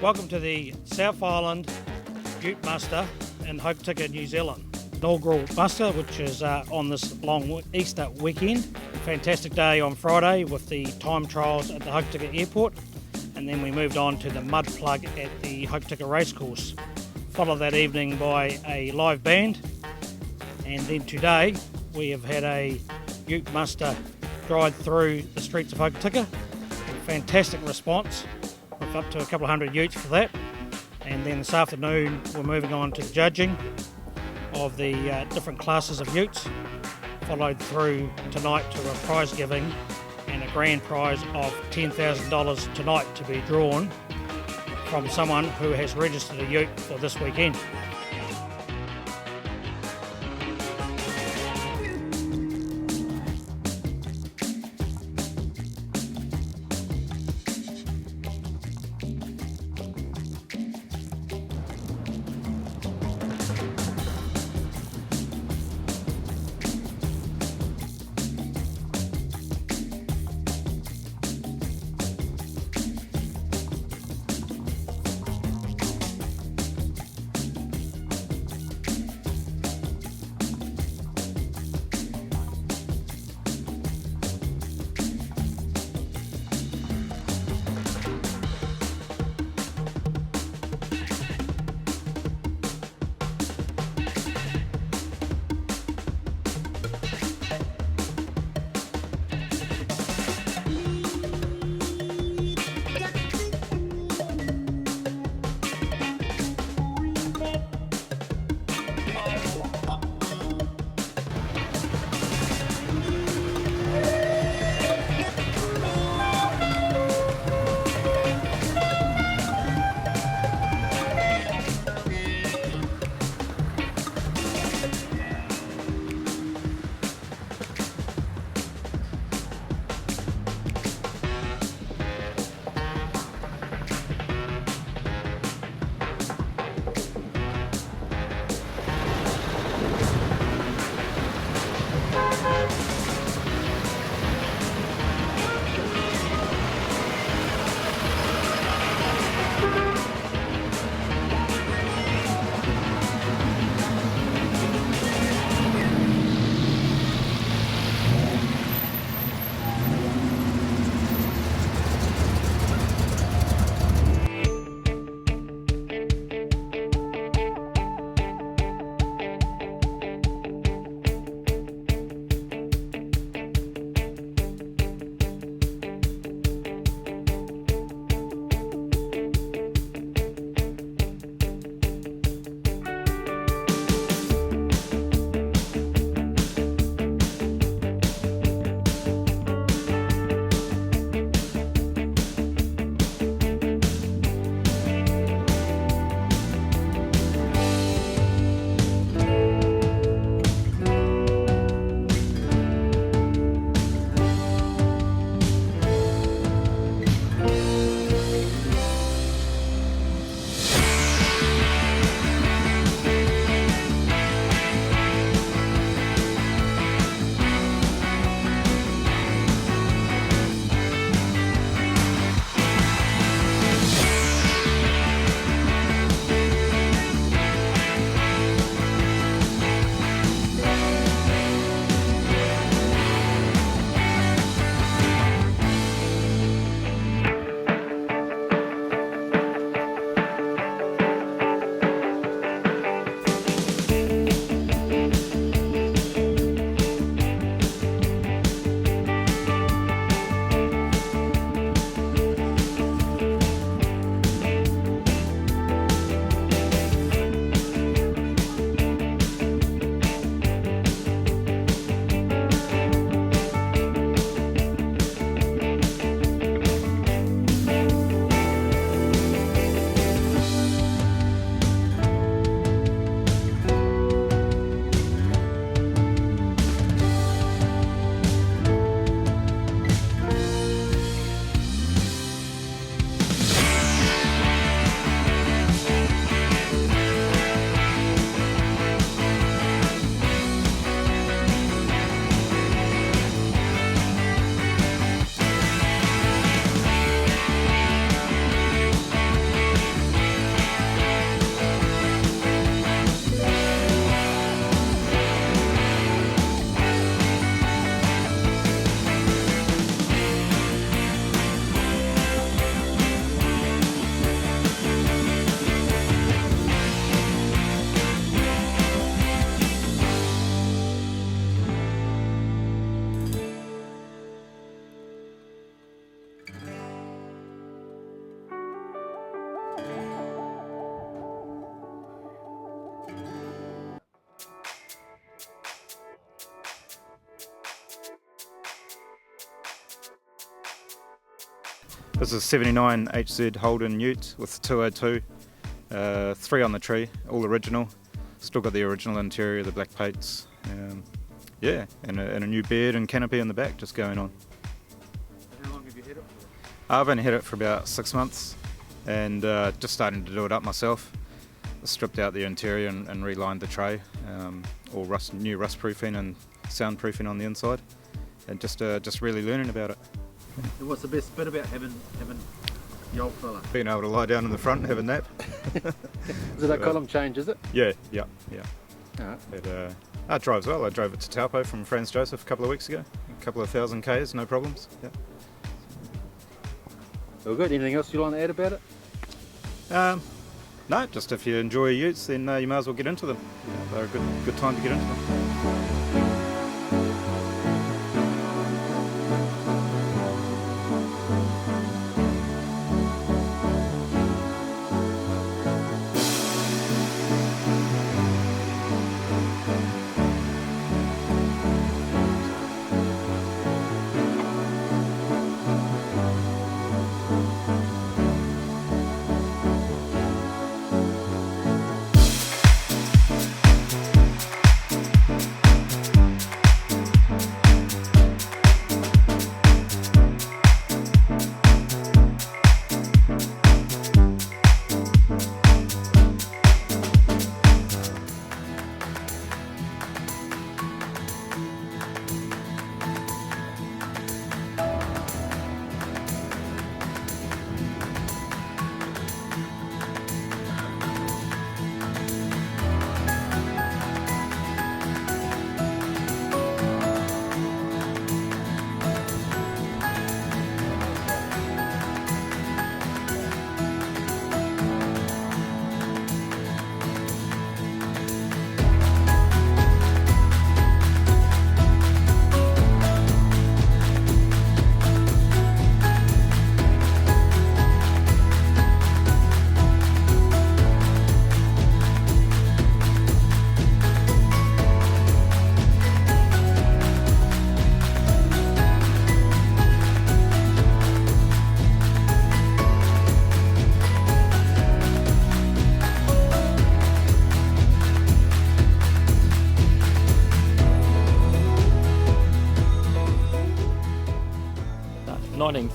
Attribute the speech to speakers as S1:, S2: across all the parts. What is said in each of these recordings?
S1: Welcome to the South Island Ute Muster in Hokitika, New Zealand. Inaugural muster, which is on this long Easter weekend. Fantastic day on Friday with the time trials at the Hokitika Airport, and then we moved on to the mud plug at the Hokitika Racecourse. Followed that evening by a live band, and then today we have had a Ute Muster ride through the streets of Hokitika. Fantastic response. We're up to a couple of hundred utes for that, and then this afternoon we're moving on to the judging of the different classes of utes, followed through tonight to a prize giving and a grand prize of $10,000 tonight to be drawn from someone who has registered a ute for this weekend.
S2: This is 79 HZ Holden Ute with 202, 3 on the tree, all original. Still got the original interior, the black paints. Yeah, and a new bed and canopy in the back just going on.
S3: How long have you had it for?
S2: I've only had it for about 6 months and just starting to do it up myself. I stripped out the interior and relined the tray, all new rust proofing and soundproofing on the inside, and just really learning about it.
S3: And what's the best bit about having the old fella?
S2: Being able to lie down in the front and have a nap.
S3: Is it a column change, is it?
S2: Yeah.
S3: Alright.
S2: It drives well. I drove it to Taupo from Franz Joseph a couple of weeks ago. A couple of thousand Ks, no problems. Yeah.
S3: Well, good. Anything else you want to add about it?
S2: No, just if you enjoy utes, then you might as well get into them. They're a good time to get into them.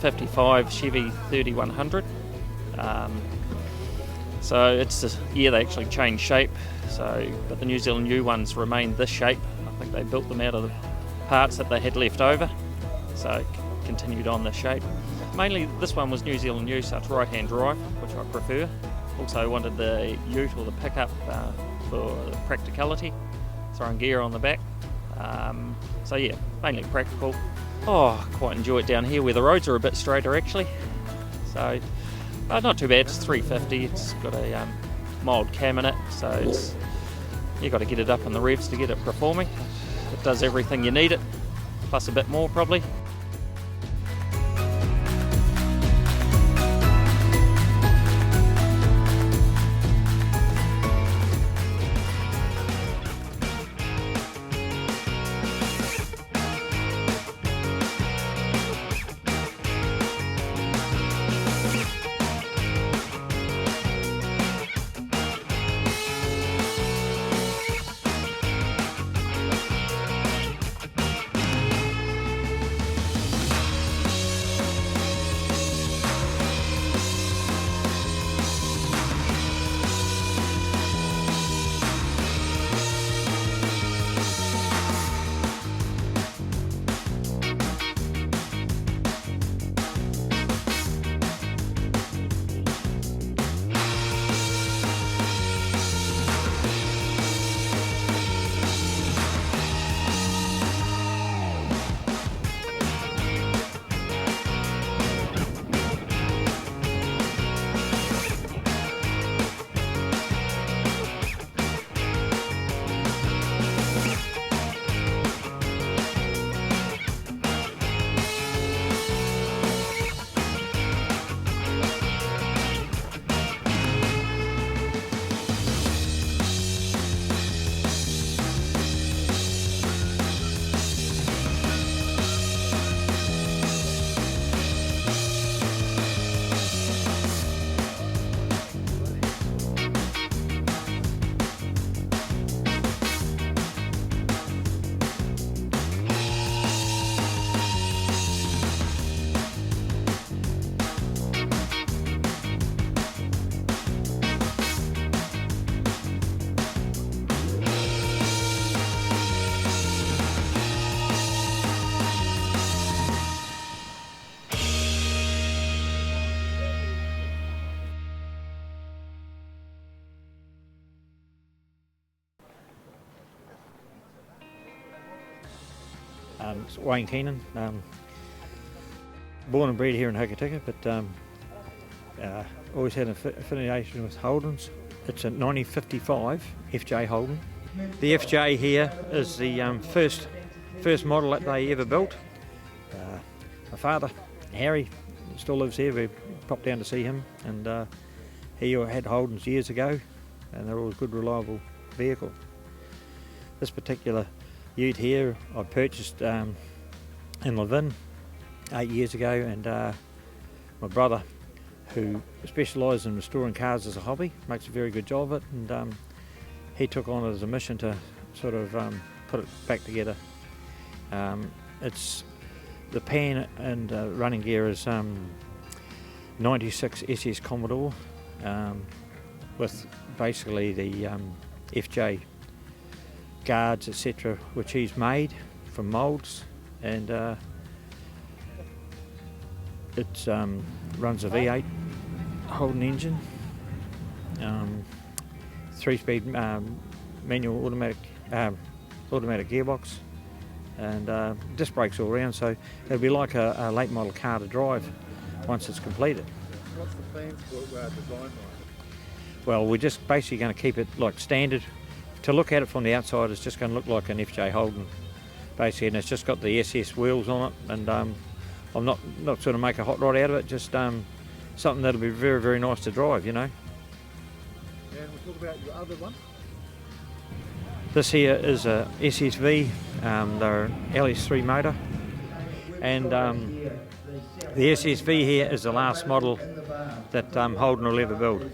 S4: '55 Chevy 3100. So they actually changed shape. But the New Zealand new ones remained this shape. I think they built them out of the parts that they had left over. So it continued on this shape. Mainly this one was New Zealand new, so it's right-hand drive, which I prefer. Also wanted the ute or the pickup for the practicality, throwing gear on the back. So yeah, mainly practical. Oh, I quite enjoy it down here where the roads are a bit straighter actually. So, not too bad. It's 350. It's got a mild cam in it, so you got to get it up in the revs to get it performing. It does everything you need it, plus a bit more probably.
S5: It's Wayne Keenan, born and bred here in Hokitika, but always had an affiliation with Holdens. It's a 1955 FJ Holden. The FJ here is the first model that they ever built. My father, Harry, still lives here. We popped down to see him, and he had Holdens years ago, and they're always good, reliable vehicle. This particular ute here I purchased in Levin 8 years ago, and my brother, who specialises in restoring cars as a hobby, makes a very good job of it, and he took on it as a mission to sort of put it back together. It's the pan and running gear is 96 SS Commodore with basically the FJ guards, etc., which he's made from moulds, and it runs a V8 Holden engine, 3-speed manual automatic gearbox, and disc brakes all around, so it'll be like a late model car to drive once it's completed.
S3: What's the plans for design-wise?
S5: Well, we're just basically going to keep it like standard. To look at it from the outside, it's just going to look like an FJ Holden, basically, and it's just got the SS wheels on it, and I'm not sort of make a hot rod out of it, just something that'll be very, very nice to drive, you know.
S3: And we'll talk about your other one.
S5: This here is a SSV, they're an LS3 motor, and the SSV here is the last model that Holden will ever build.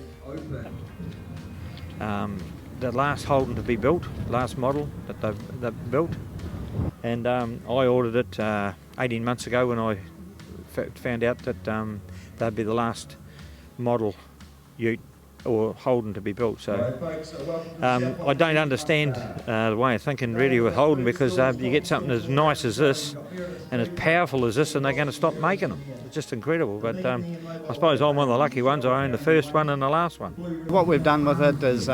S5: The last Holden to be built, last model that they've built, and I ordered it 18 months ago when I found out that that'd be the last model ute or Holden to be built. So I don't understand the way of thinking really with Holden, because you get something as nice as this and as powerful as this and they're going to stop making them. It's just incredible, but I suppose I'm one of the lucky ones. I own the first one and the last one.
S6: What we've done with it is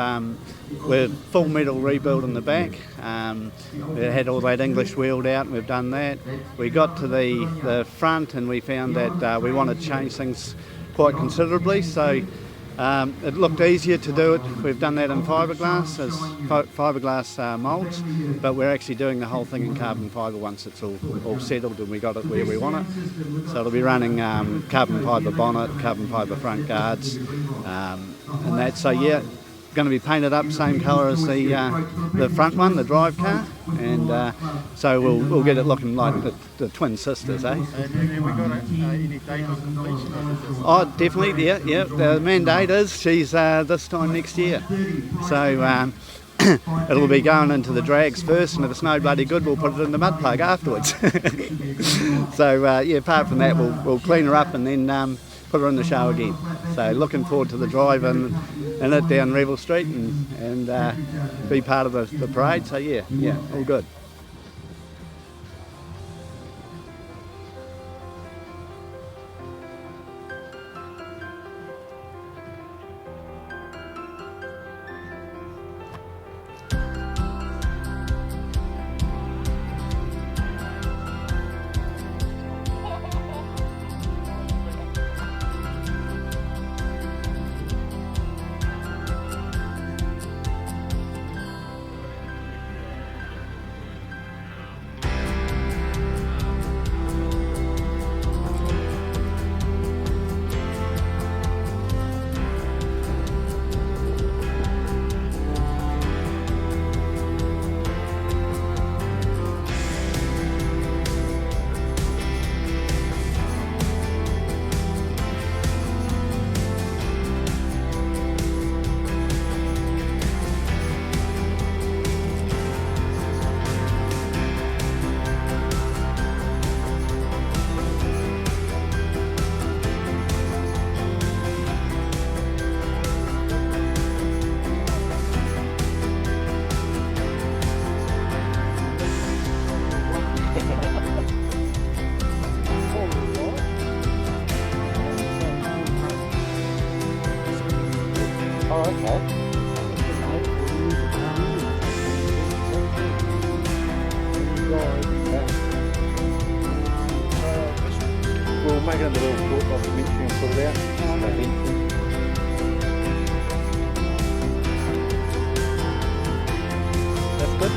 S6: we're full metal rebuild in the back. We had all that English wheeled out, and we've done that. We got to the front and we found that we wanted to change things quite considerably, so it looked easier to do it. We've done that in fiberglass, as fiberglass moulds, but we're actually doing the whole thing in carbon fibre once it's all settled and we got it where we want it. So it'll be running carbon fibre bonnet, carbon fibre front guards, and that. So yeah, going to be painted up same colour as the front one, the drive car, and so we'll get it looking like the twin sisters, eh?
S3: And have we got any date of completion?
S6: Oh, definitely, yeah. The mandate is she's this time next year, so it'll be going into the drags first, and if it's no bloody good, we'll put it in the mud plug afterwards. So yeah, apart from that, we'll clean her up and then put her in the show again. So looking forward to the drive in it down Revel Street and be part of the parade. So yeah, all good.
S3: make it into a little short documentary and put it out. That's good.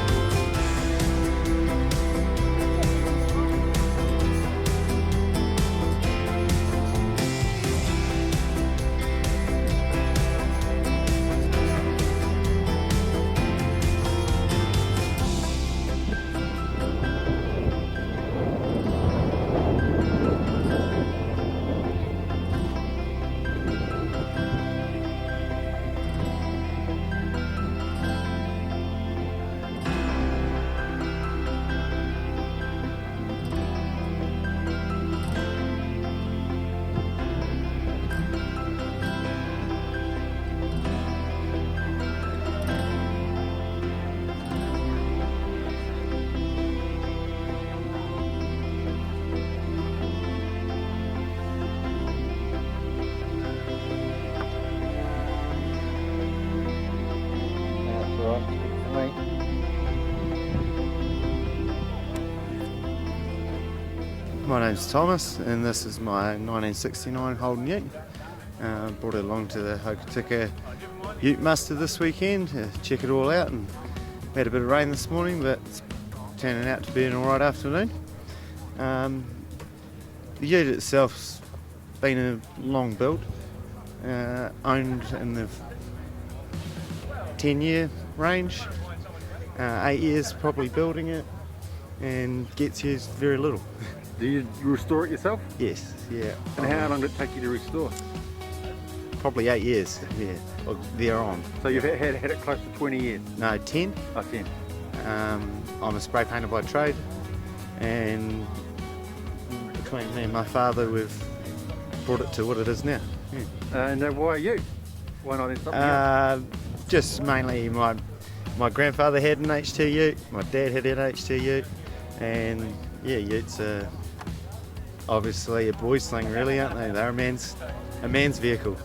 S7: My name's Thomas and this is my 1969 Holden Ute. Brought it along to the Hokitika Ute Muster this weekend to check it all out, and we had a bit of rain this morning but it's turning out to be an alright afternoon. The Ute itself's been a long build, owned in the 10-year range, 8 years probably building it, and gets used very little.
S3: Do you restore it yourself?
S7: Yes, yeah.
S3: And how long did it take you to restore?
S7: Probably 8 years, yeah, or thereon.
S3: So you've had it close to 20 years?
S7: No, 10.
S3: Oh, 10.
S7: I'm a spray painter by trade, and between me and my father we've brought it to what it is now. Yeah.
S3: And why you? Why not in something else?
S7: Just mainly my grandfather had an HT Ute, my dad had an HT Ute, and yeah, Utes are obviously a boys thing really, aren't they? They're a man's vehicle.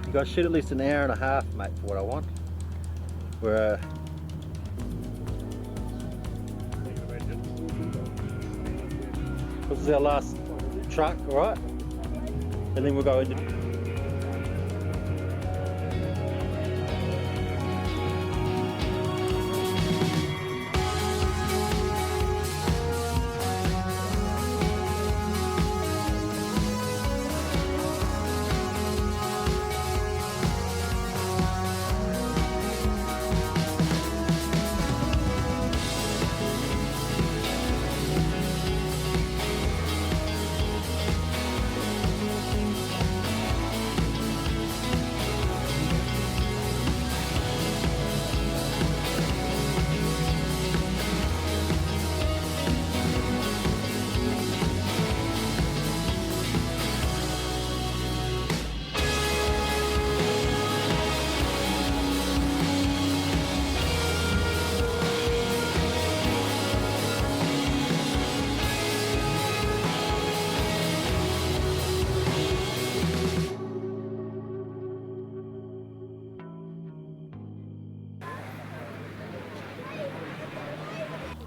S3: You got to shoot at least an hour and a half, mate, for what I want. This is our last truck, alright? And then we'll go into...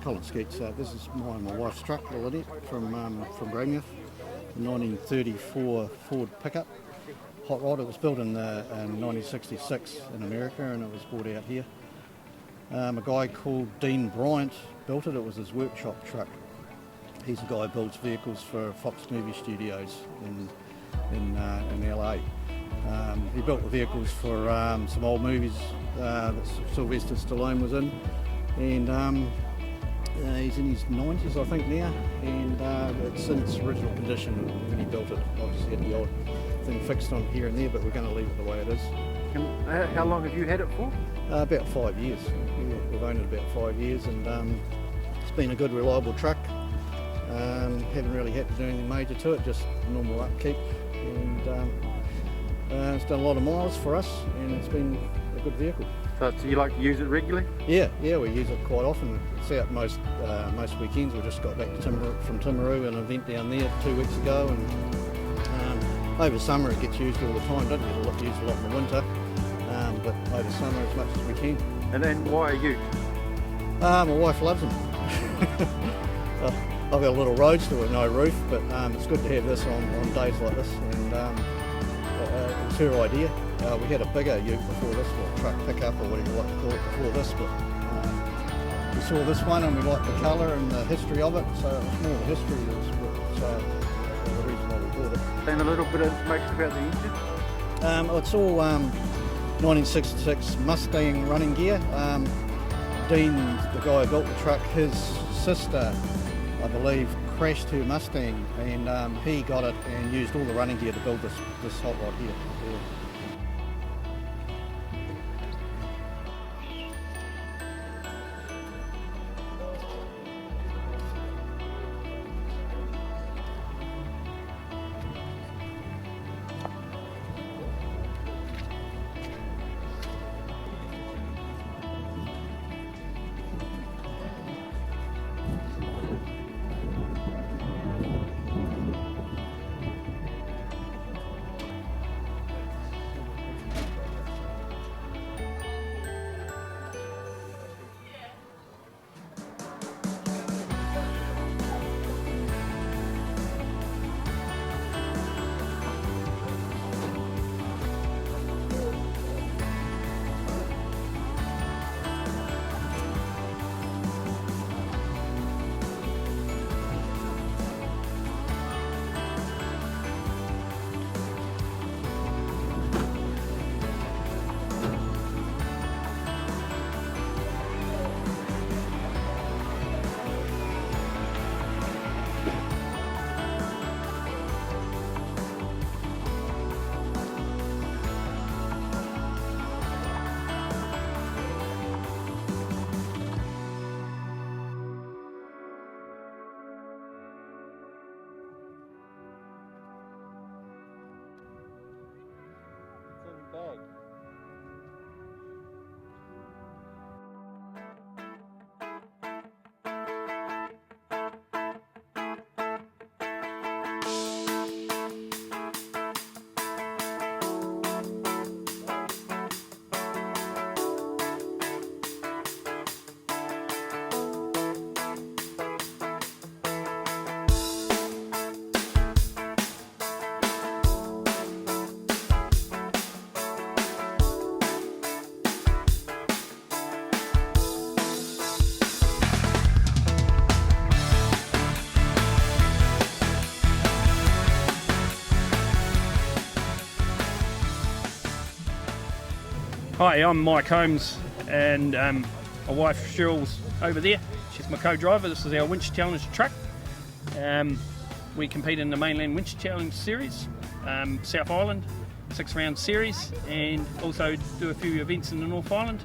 S8: Colin Skeets, this is my wife's truck, the Lynette, from Greenmouth, 1934 Ford pickup, hot rod. It was built in 1966 in America and it was brought out here. A guy called Dean Bryant built it. It was his workshop truck. He's a guy who builds vehicles for Fox Movie Studios in LA. He built the vehicles for some old movies that Sylvester Stallone was in, and He's in his 90s, I think, now, and it's in its original condition when he built it. Obviously had the odd thing fixed on here and there, but we're going to leave it the way it is.
S9: And how long have you had it for?
S8: About 5 years. Yeah, we've owned it about 5 years, and it's been a good, reliable truck. Haven't really had to do anything major to it, just normal upkeep, and it's done a lot of miles for us, and it's been a good vehicle.
S9: So you like to use it regularly?
S8: Yeah, we use it quite often. It's out most weekends. We just got back from Timaru, an event down there 2 weeks ago, and over summer it gets used all the time. Doesn't get used a lot in the winter, but over summer as much as we can.
S9: And then why are you?
S8: My wife loves them. I've got a little roadster with no roof, but it's good to have this on days like this, and it was her idea. We had a bigger ute before this, or truck pickup or whatever you like to call it before this, but we saw this one and we liked the colour and the history of it, so it was more the history that was the reason why we bought it.
S9: And a little bit of information about the engine?
S8: It's all 1966 Mustang running gear. Dean, the guy who built the truck, his sister, I believe, crashed her Mustang, and he got it and used all the running gear to build this hot rod here. Yeah.
S3: Bag.
S10: Hi, I'm Mike Holmes, and my wife Cheryl's over there. She's my co-driver. This is our Winch Challenge truck. We compete in the Mainland Winch Challenge Series, South Island, 6-round series, and also do a few events in the North Island.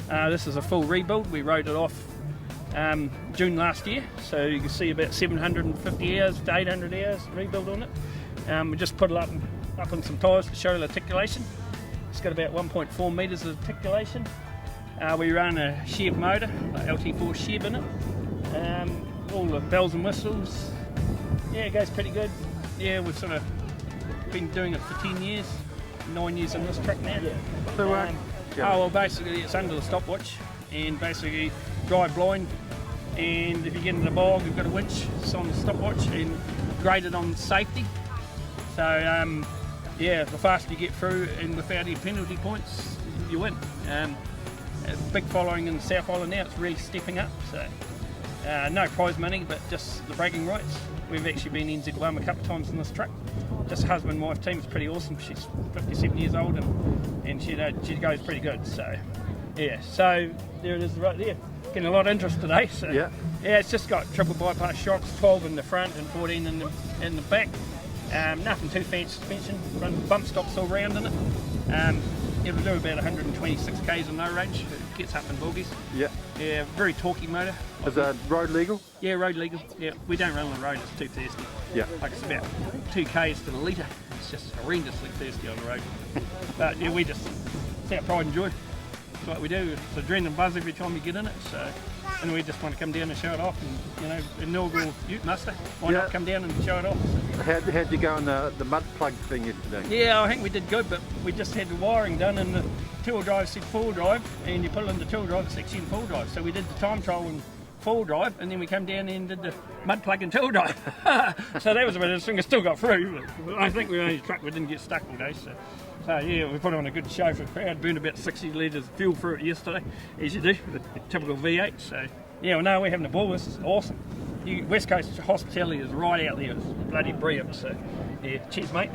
S10: This is a full rebuild. We rode it off June last year, so you can see about 750 hours to 800 hours rebuild on it. We just put it up on some tyres to show the articulation. It's got about 1.4 metres of articulation. We run a Chev motor, LT4 Chev in it. All the bells and whistles. Yeah, it goes pretty good. Yeah, we've sort of been doing it for 10 years, 9 years in this truck now. Well, basically it's under the stopwatch, and basically drive blind, and if you get in the bog, you've got a winch, it's on the stopwatch and graded on safety. So yeah, the faster you get through and without any penalty points, you win. A big following in the South Island now, it's really stepping up. So no prize money, but just the bragging rights. We've actually been NZ1 a couple of times in this truck. Just a husband and wife team is pretty awesome. She's 57 years old and she goes pretty good. So Yeah, so there it is right there. Getting a lot of interest today. So
S9: Yeah.
S10: yeah, it's just got triple bypass shocks, 12 in the front and 14 in the back. Nothing too fancy suspension. Runs bump stops all round in it. It'll do about 126 k's on no range. It gets up in bogies.
S9: Yeah.
S10: Yeah, very torquey motor.
S9: Is that road legal?
S10: Yeah, road legal. Yeah, we don't run on the road. It's too thirsty.
S9: Yeah.
S10: Like it's about 2 k's to the litre. It's just horrendously thirsty on the road. But yeah, it's our pride and joy. It's what we do. It's adrenaline buzz every time you get in it. So, and we just want to come down and show it off. And inaugural Ute Muster. Why not come down and show it off? So.
S9: How'd you go on the mud plug thing yesterday?
S10: Yeah, I think we did good, but we just had the wiring done, and the two-wheel drive said full drive, and you put it into two-wheel drive, it's actually in full drive. So we did the time trial in full drive, and then we came down and did the mud plug in two-wheel drive. So that was a bit interesting. It still got through, but I think we only truck. We didn't get stuck all day. So yeah, we put on a good show for the crowd. Burned about 60 litres of fuel through it yesterday, as you do, the typical V8. So yeah, well, no, we're having a ball. This is awesome. West Coast hospitality is right out there. It's bloody brilliant. So yeah, cheers, mate.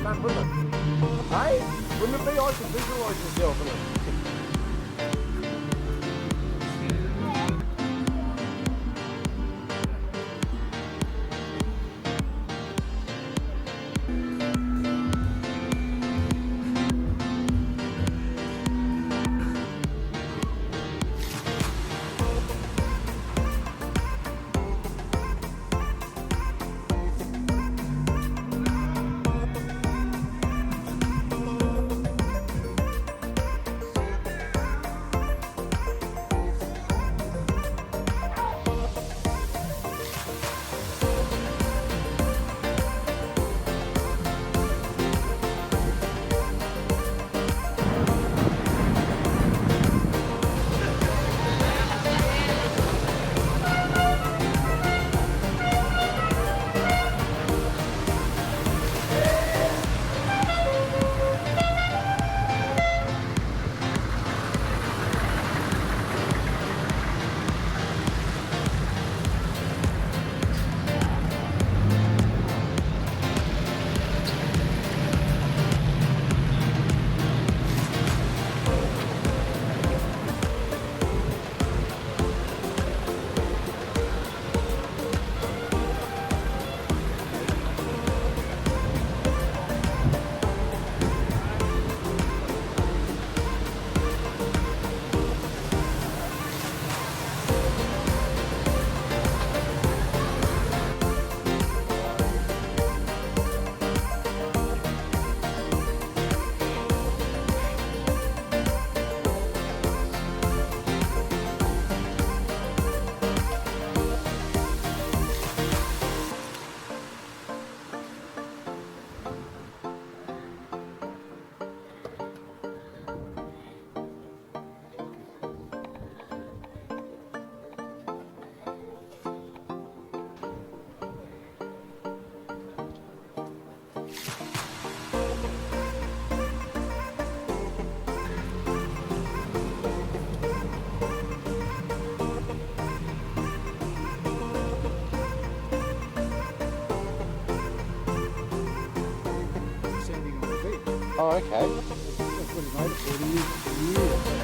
S11: Fun with it. Hey, wouldn't it be? I could visualise myself in it.
S3: Oh, okay.
S8: That's what he made it for. He used it for years.